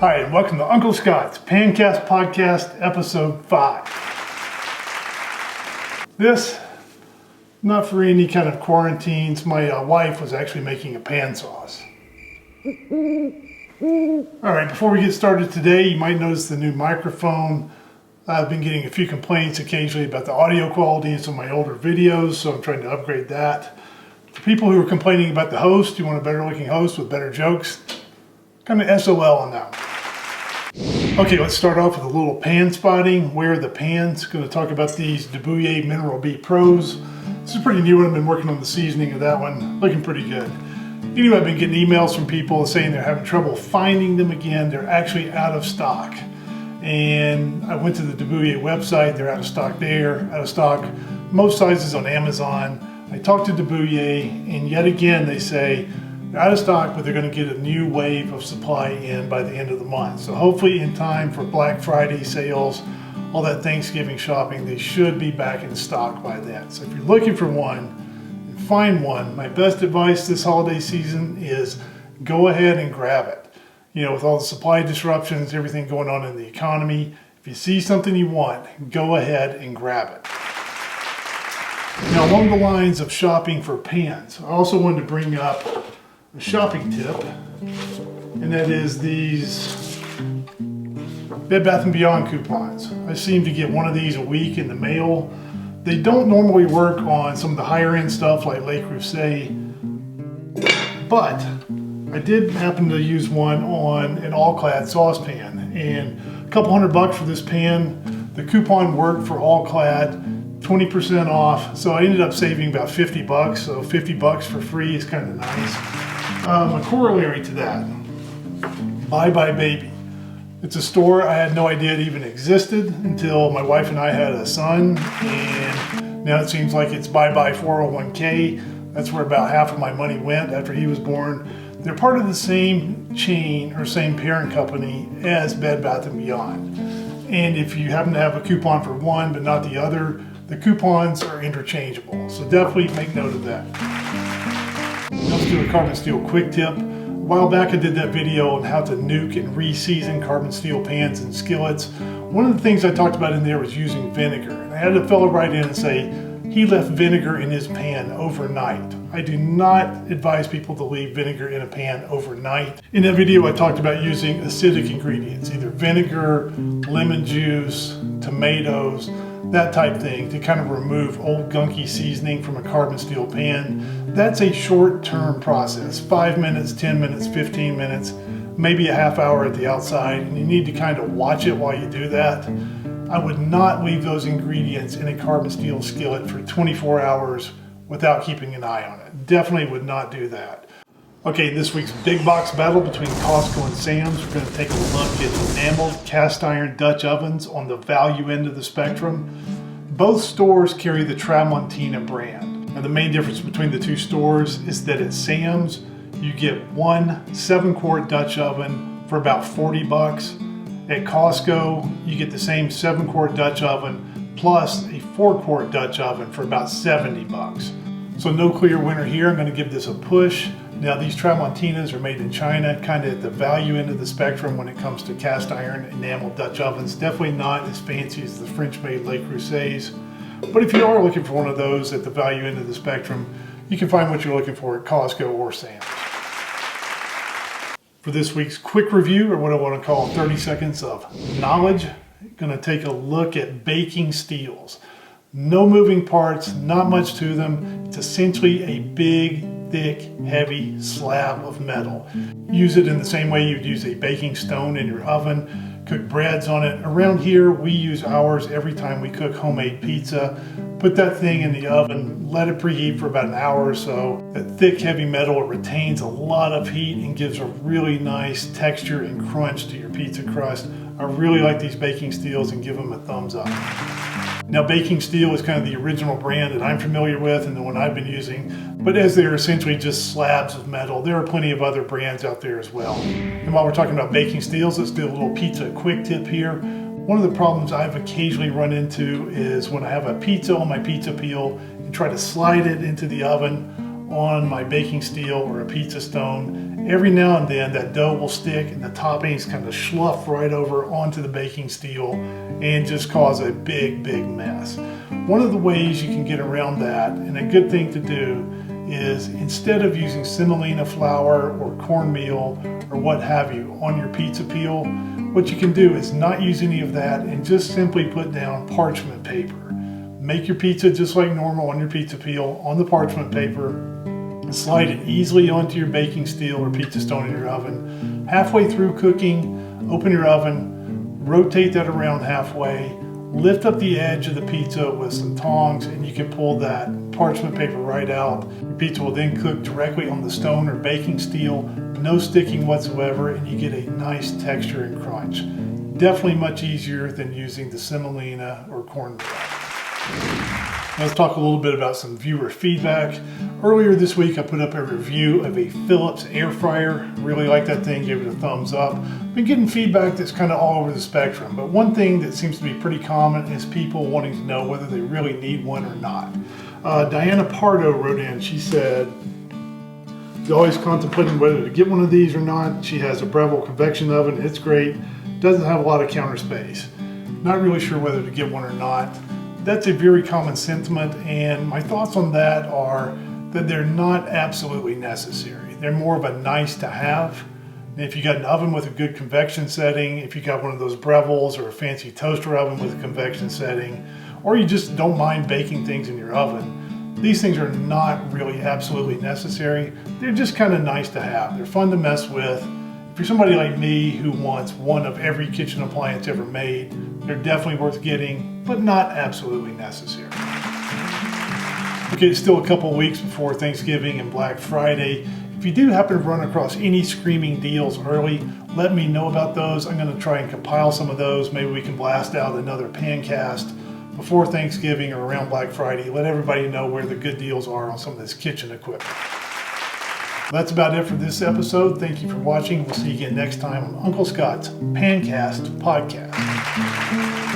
Hi, and welcome to Uncle Scott's Pancast Podcast, Episode 5. This, not for any kind of quarantines. My wife was actually making a pan sauce. Alright, before we get started today, you might notice the new microphone. I've been getting a few complaints occasionally about the audio quality in some of my older videos, so I'm trying to upgrade that. For people who are complaining about the host, you want a better looking host with better jokes, kind of SOL on that one. Okay, let's start off with a little pan spotting. Where are the pans? Going to talk about these Debouillet Mineral B Pros. This is a pretty new one. I've been working on the seasoning of that one. Looking pretty good. Anyway, I've been getting emails from people saying they're having trouble finding them again. They're actually out of stock. And I went to the Debouillet website. They're out of stock there, out of stock most sizes on Amazon. I talked to Debouillet, and yet again they say they're out of stock, but they're going to get a new wave of supply in by the end of the month. So hopefully in time for Black Friday sales, all that Thanksgiving shopping, they should be back in stock by then. So if you're looking for one and find one, my best advice this holiday season is go ahead and grab it. You know, with all the supply disruptions, everything going on in the economy, if you see something you want, go ahead and grab it. Now, along the lines of shopping for pans, I also wanted to bring up a shopping tip, and that is these Bed Bath & Beyond coupons. I seem to get one of these a week in the mail. They don't normally work on some of the higher end stuff like Le Creuset, but I did happen to use one on an all-clad saucepan, and a couple $100 for this pan. The coupon worked for all-clad, 20% off, so I ended up saving about $50. So $50 for free is kind of nice. A corollary to that, Bye Bye Baby. It's a store I had no idea it even existed until my wife and I had a son, and now it seems like it's Bye Bye 401k. That's where about half of my money went after he was born. They're part of the same chain or same parent company as Bed Bath & Beyond. And if you happen to have a coupon for one but not the other, the coupons are interchangeable. So definitely make note of that. Let's do a carbon steel quick tip. A while back I did that video on how to nuke and re-season carbon steel pans and skillets. One of the things I talked about in there was using vinegar. And I had a fellow write in and say, he left vinegar in his pan overnight. I do not advise people to leave vinegar in a pan overnight. In that video, I talked about using acidic ingredients, either vinegar, lemon juice, tomatoes, that type thing, to kind of remove old gunky seasoning from a carbon steel pan. That's a short-term process, 5 minutes, 10 minutes, 15 minutes, maybe a half hour at the outside, and you need to kind of watch it while you do that. I would not leave those ingredients in a carbon steel skillet for 24 hours without keeping an eye on it. Definitely would not do that. Okay, this week's big box battle between Costco and Sam's, we're going to take a look at enameled cast iron Dutch ovens on the value end of the spectrum. Both stores carry the Tramontina brand. Now the main difference between the two stores is that at Sam's, you get one 7-quart Dutch oven for about $40. At Costco, you get the same 7-quart Dutch oven plus a 4-quart Dutch oven for about $70. So no clear winner here. I'm going to give this a push. Now these Tramontinas are made in China, kind of at the value end of the spectrum when it comes to cast iron enameled Dutch ovens. Definitely not as fancy as the French-made Le Creusets. But if you are looking for one of those at the value end of the spectrum, you can find what you're looking for at Costco or Sam's. For this week's quick review, or what I want to call 30 seconds of knowledge, I'm going to take a look at baking steels. No moving parts, not much to them. It's essentially a big, thick, heavy slab of metal. Use it in the same way you'd use a baking stone in your oven. Cook breads on it. Around here, we use ours every time we cook homemade pizza. Put that thing in the oven, let it preheat for about an hour or so. That thick, heavy metal, it retains a lot of heat and gives a really nice texture and crunch to your pizza crust. I really like these baking steels and give them a thumbs up. Now, baking steel is kind of the original brand that I'm familiar with and the one I've been using, but as they're essentially just slabs of metal, there are plenty of other brands out there as well. And while we're talking about baking steels, let's do a little pizza quick tip here. One of the problems I've occasionally run into is when I have a pizza on my pizza peel and try to slide it into the oven, on my baking steel or a pizza stone, every now and then that dough will stick and the toppings kind of slough right over onto the baking steel and just cause a big mess. One of the ways you can get around that, and a good thing to do, is instead of using semolina flour or cornmeal or what have you on your pizza peel, what you can do is not use any of that and just simply put down parchment paper. Make your pizza just like normal on your pizza peel on the parchment paper, and slide it easily onto your baking steel or pizza stone in your oven. Halfway through cooking, open your oven, rotate that around halfway, lift up the edge of the pizza with some tongs, and you can pull that parchment paper right out. Your pizza will then cook directly on the stone or baking steel, no sticking whatsoever, and you get a nice texture and crunch. Definitely much easier than using the semolina or cornmeal. Let's talk a little bit about some viewer feedback. Earlier this week I put up a review of a Philips air fryer. Really like that thing, gave it a thumbs up. Been getting feedback that's kind of all over the spectrum, but one thing that seems to be pretty common is people wanting to know whether they really need one or not. Diana Pardo wrote in, she said, she's always contemplating whether to get one of these or not. She has a Breville convection oven, it's great, doesn't have a lot of counter space. Not really sure whether to get one or not. That's a very common sentiment, and my thoughts on that are that they're not absolutely necessary. They're more of a nice to have. And if you got an oven with a good convection setting, if you got one of those Brevilles or a fancy toaster oven with a convection setting, or you just don't mind baking things in your oven, these things are not really absolutely necessary. They're just kind of nice to have. They're fun to mess with. If you're somebody like me who wants one of every kitchen appliance ever made, they're definitely worth getting, but not absolutely necessary. Okay, it's still a couple weeks before Thanksgiving and Black Friday. If you do happen to run across any screaming deals early, let me know about those. I'm going to try and compile some of those. Maybe we can blast out another Pancast before Thanksgiving or around Black Friday. Let everybody know where the good deals are on some of this kitchen equipment. That's about it for this episode. Thank you for watching. We'll see you again next time on Uncle Scott's Pancast Podcast.